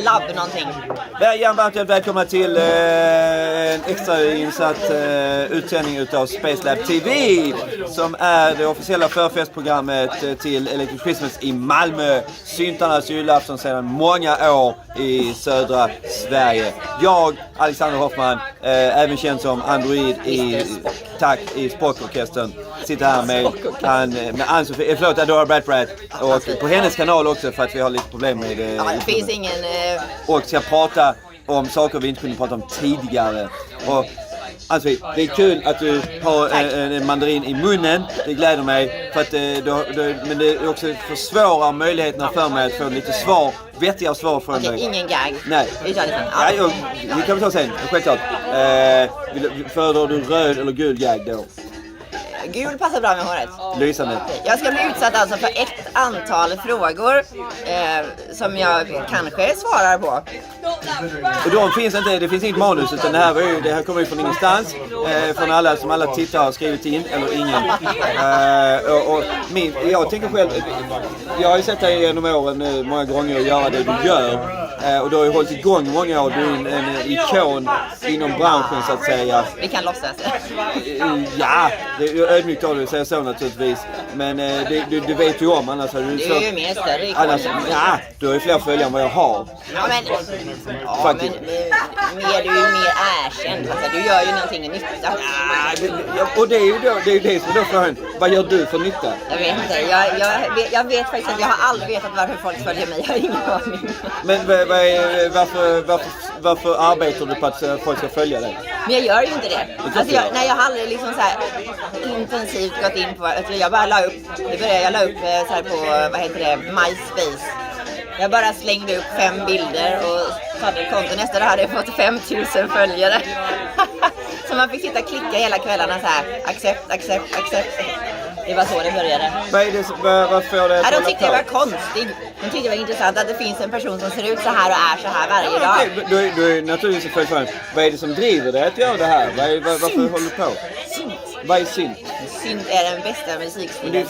Labb någonting. Varmt välkomna till en extrainsatt utsändning utav Space Lab TV som är det officiella förfestprogrammet till Electric Christmas i Malmö. Syntarnas julafton sedan många år i södra Sverige. Jag, Alexander Hoffman, även känd som Android i Spockorkestern, sitter här med Ann-Sofie, förlåt, Adora Brat och på hennes kanal också för att vi har lite problem med det. Ja, det finns ingen... Och ska prata om saker vi inte kunde prata om tidigare. Och alltså, det är kul att du har en mandarin i munnen. Det gläder mig för att men det också försvårar möjligheterna för mig att få lite vettiga svar från dig. Ingen gag. Nej. Vi tar det sen. Ja, vi kan ta sen, självklart. Föredrar du röd eller gul gag då? Gul passar bra med håret. Lysande. Jag ska bli utsatt alltså för ett antal frågor som jag kanske svarar på. Och det finns inget manus utan det här kommer ju från ingenstans. Från alla som alla tittare har skrivit in, eller ingen. Jag tänker själv, jag har ju sett dig genom åren många gånger göra det du gör. Och du har ju hållit igång många år, du är en ikon inom branschen så att säga. Vi kan låtsas. Ja, det är ödmjukt av dig att säga så naturligtvis. Men du vet ju om, annars har du... Du är ju mer större ikon. Ja, du har ju fler följare än vad jag har. Ja, men du är ju mer erkänd. Alltså, du gör ju någonting nytta. Och det är ju det som är då frågan. Vad gör du för nytta? Jag vet inte. Jag vet faktiskt att jag har aldrig vetat varför folk följer mig. Jag har ingen aning. Men varför arbetar du på att folk ska följa dig? Men jag gör ju inte det. Alltså jag har aldrig liksom så här intensivt gått in på... Alltså jag bara la upp så här på, MySpace. Jag bara slängde upp 5 bilder och hade konto. Nästa dag hade jag fått 5000 följare. Så man fick sitta och klicka hela kvällarna så här. Accept. Det var så det började. Vad får det att de tyckte jag var konstig. De tyckte det var intressant att det finns en person som ser ut så här och är så här varje dag. Du är naturligtvis för vad är det som driver dig att göra det här? Varför håller du på? Synt. Vad är synt? Synt är den bästa musikstilen. Men det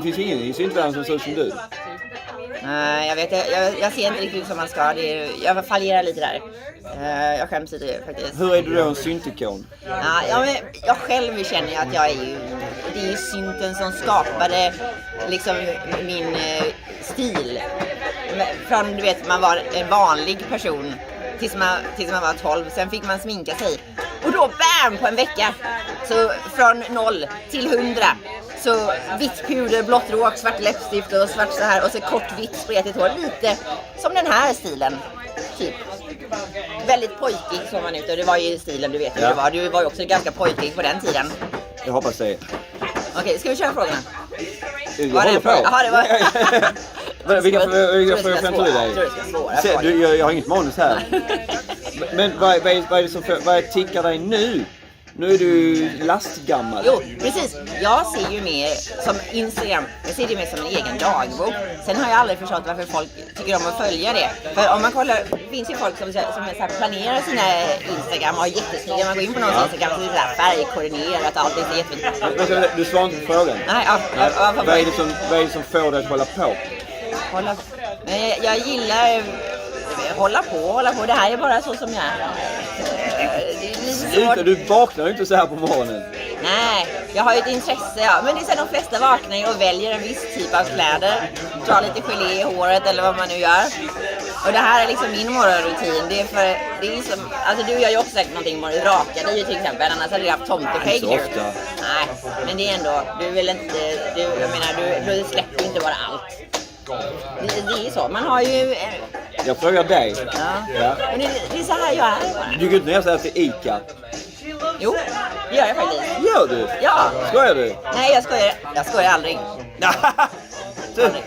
finns ingen i syntvärlden som ser ut som du. Nej, jag ser inte riktigt ut som man ska. Jag fallerar lite där. Jag skäms lite faktiskt. Hur är du då en syntikon? Ja, men jag själv känner att jag är ju... Det är ju synten som skapade liksom min stil. Från, du vet, man var en vanlig person tills man var 12. Sen fick man sminka sig. Och då, bam, på en vecka. Så från 0 till 100. Så vitt puder, blått råk, svart läppstift och svart så här. Och så kort vitt spretigt hår. Lite som den här stilen. Typ. Väldigt pojkig såg man ut. Och det var ju stilen, du vet hur det var. Du var ju också ganska pojkig på den tiden. Jag hoppas det. Okej, ska vi köra frågorna? Jag håller på. Jaha, det var... Vilka frågor kan ta dig? Jag har inget manus här. Men vad är det som vad tickar dig nu? Nu är du lastgammal. Jo, precis. Jag ser ju mer som Instagram. Jag ser det mer som en egen dagbok. Sen har jag aldrig förstått varför folk tycker om att följa det. För om man kollar, det finns ju folk som så här planerar sina Instagram och har jättesnygga. Man går in på någons Instagram så är det så här färgkoordinerat och allt är jättefint. Du svarar inte på frågan. Nej, vad är det som får dig att hålla på? Men jag gillar hålla på. Det här är bara så som jag är. Du vaknar ju inte så här på morgonen. Nej, jag har ju ett intresse, ja. Men det är så de flesta vaknar ju och väljer en viss typ av kläder. Drar lite gelé i håret eller vad man nu gör. Och det här är liksom min morgonrutin. Det är som, alltså du gör ju också säkert någonting morgon. Raka dig ju till exempel, annars hade du haft tomteskägg nu. Inte så ofta. Nej, men det är ändå, du vill inte, du släpper inte bara allt. Det är så, man har ju... Jag frågar dig. Ja. Men det är så här jag är bara. Du går inte ner så här till Ica. Jo, det gör jag faktiskt. Gör du? Ja. Skojar du? Nej, jag skojar aldrig.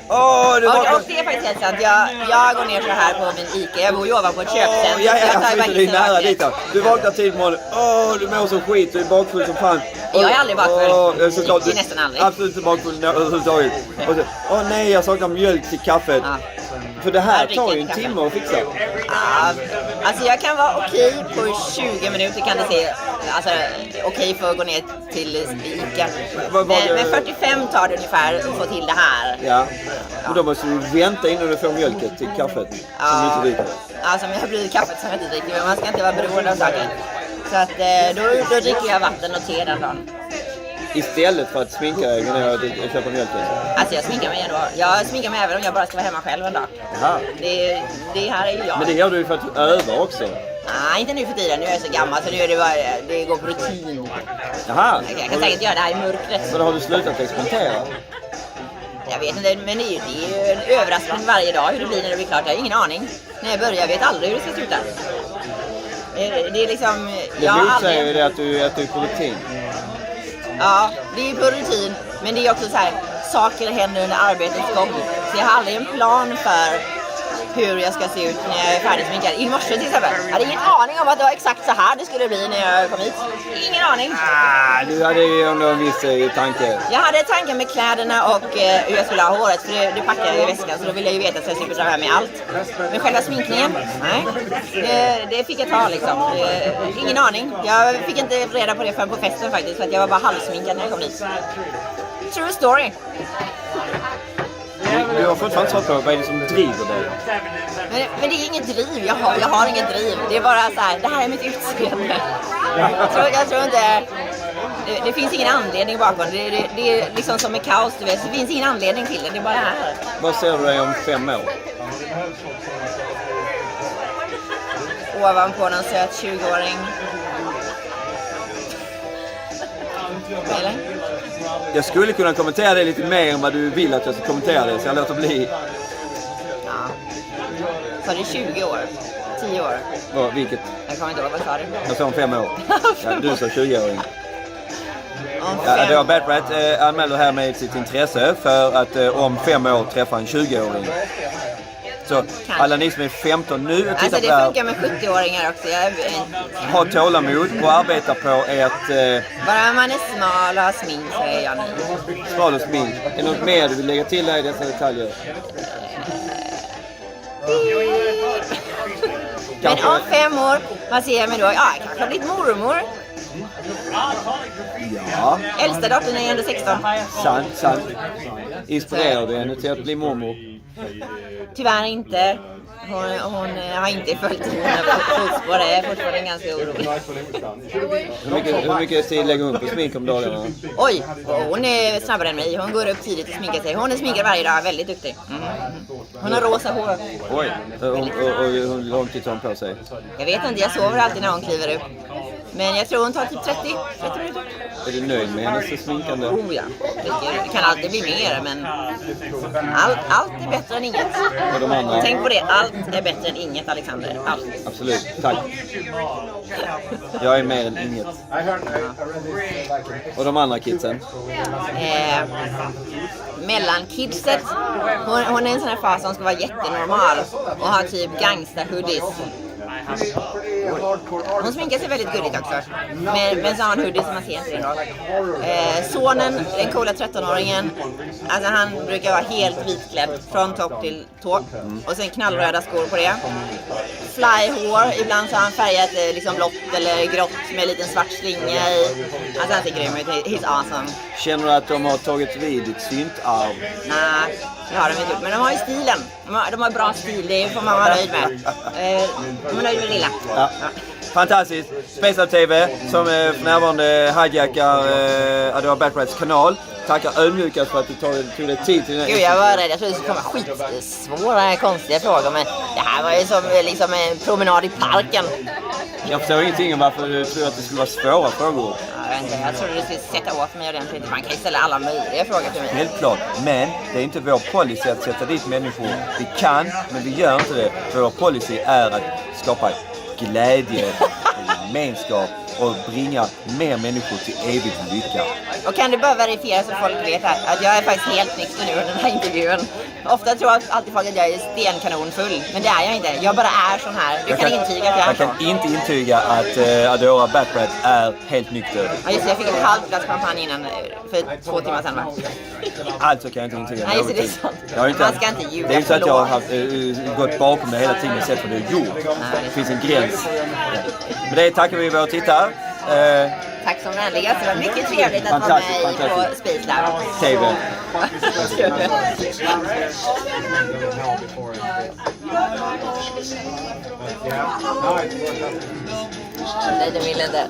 Och det är faktiskt helt sant. Jag går ner så här på min Ica. Jag bor ju ovanpå ett köpcenter. Det är nära dit. Du vaknar tid på morgonen. Du mår som skit. Du är bakfull som fan. Jag är aldrig bakfull. Det är nästan aldrig. Absolut inte bakfull överhuvudtaget. Nej, jag saknar mjölk till kaffet. För det här tar ju en timme att fixa. Ja, alltså jag kan vara okej på 20 minuter kan det se. Alltså okej för att gå ner till Ica. Men 45 tar det ungefär att få till det här. Ja. Och då måste du vänta innan du får mjölket till kaffet. Som du inte dricker. Ja, som jag har blivit kaffet som jag inte dricker. Men man ska inte vara beroende av saker. Så att då dricker jag vatten och te den dagen. Istället för att sminka dig när jag köper mjölken? Alltså jag sminkar mig ändå. Jag sminkar mig även om jag bara ska vara hemma själv en dag. Jaha. Det här är ju jag. Men det gör du ju för att öva också. Nej, inte nu för tiden. Nu är jag så gammal så nu är det bara, det går på rutin. Jaha. Jag kan säkert göra det här i mörkret. Så då har du slutat experimentera? Jag vet inte, men det är ju en överraskning varje dag hur det blir när det blir klart. Jag har ingen aning. När jag börjar, jag vet aldrig hur det ska sluta. Det är liksom... Det motsäger ju det att du är på rutin. Ja, det är på rutin. Men det är också så här, saker händer under arbetets gång. Så jag har aldrig en plan för hur jag ska se ut när jag är färdigsminkad. I morse till exempel. Jag hade ingen aning om att det var exakt så här det skulle bli när jag kom hit. Ingen aning. Du hade ju ändå en viss tanke. Jag hade tanken med kläderna och hur jag skulle ha håret. För det packade jag i väskan så då ville jag ju veta att jag slipper dra med allt. Men själva sminkningen, nej. Det fick jag ta liksom. Ingen aning. Jag fick inte reda på det förrän på festen faktiskt. För att jag var bara halvsminkad när jag kom dit. True story. Du har fortfarande svarat på vad är det som driver dig? Men det är inget driv, jag har inget driv. Det är bara så här, det här är mitt utseende. Jag tror inte, det finns ingen anledning bakom det. Det är liksom som med kaos, du vet. Det finns ingen anledning till det, det är bara här. Vad ser du dig om 5 år? Ovanpå någon söt 20-åring. Eller? Jag skulle kunna kommentera det lite mer än vad du vill att jag ska kommentera det, så jag låter bli. Ja. Så det är 20 år? 10 år? Vilket? Jag kommer inte ihåg, vad sa du? Jag sa om 5 år. Ja, du sa 20-åring. Ja, det har Bad anmäler här med sitt intresse för att om 5 år träffa en 20-åring. Så alla ni som är 15 nu och tittar alltså, på det här, funkar med 70-åringar också. ha tålamod och arbeta på ert... Bara man är smal och har smink så är jag nöjd. Smal och smink. Är det något mer du vill lägga till här i dessa detaljer? Men om 5 år, vad ser jag mig då? Ja, jag kanske har blivit mormor. Ja. Äldsta dottern är under 16. Sant. Inspirerar du henne till att bli mormor? Tyvärr inte. Hon har inte följt mina fotspår. Det är fortfarande ganska orolig. Hur mycket tid lägger hon på smink om dagarna? Oj, hon är snabbare än mig. Hon går upp tidigt och sminkar sig. Hon är sminkad varje dag, väldigt duktig. Hon har rosa hår. Oj, och hur lång tid tar hon på sig? Jag vet inte, jag sover alltid när hon kliver upp. Men jag tror hon tar typ 30 minuter. Är du nöjd med hennes sminkande? Oh ja, det kan alltid bli mer, men allt är bättre än inget. Och de andra? Tänk på det, allt är bättre än inget, Alexander. Allt. Absolut, tack. Jag är mer än inget. Och de andra kidsen? Mellankidset, hon är en sån här fas som ska vara jättenormal och ha typ gangsta-hoodies. Hon sminkar sig väldigt gulligt också. Men så har han hoodies som man ser inte det då. Sonen, den coola 13-åringen, alltså han brukar vara helt vitklädd från topp till tå. Och sen knallröda skor på det. Flyhår, ibland så har han färgat liksom blått eller grått med en liten svart slinga i. Alltså han ser grym ut, he's awesome. Känner du att de har tagit vid ditt syntarv? Nej, det har de inte gjort. Men de har ju stilen. De har bra stil, det får man vara nöjd med. De är nöjd med det lilla. Ja. Fantastiskt. Space Lab TV som för närvarande hijackar Adora Batrats kanal. Tackar ödmjukast för att du tog dig tid till den här. Gud, jag var rädd. Jag trodde det skulle komma skitsvåra, konstiga frågor. Men det här var ju som liksom en promenad i parken. Jag förstår ingenting om varför du tror att det skulle vara svåra frågor. Jag trodde du skulle sätta åt mig ordentligt. Man kan ju ställa alla möjliga frågor till mig. Helt klart, men det är inte vår policy att sätta dit människor. Vi kan, men vi gör inte det. Vår policy är att skapa glädje, gemenskap och bringa mer människor till evig lycka. Och kan du bara verifiera så folk vet att jag är faktiskt helt nykter nu under den här intervjun. Ofta tror jag alltid folk att jag är stenkanonfull, men det är jag inte. Jag bara är sån här. Du kan intyga att jag är Jag kan inte intyga att Adora Batbrat är helt nykter. Ja, just det, jag fick ett halvt glas champagne innan för 2 timmar sedan, va? Alltså kan jag inte intyga. Nej, just det, det är sant. Man ska inte ljuga. Det är inte så att jag har gått bakom mig hela tiden och sett vad du har gjort. Det finns en gräns. Men det tackar vi våra tittare. Tack som vänligast. Det var mycket trevligt att vara med på Space Lab. TV. Nej, det vill inte.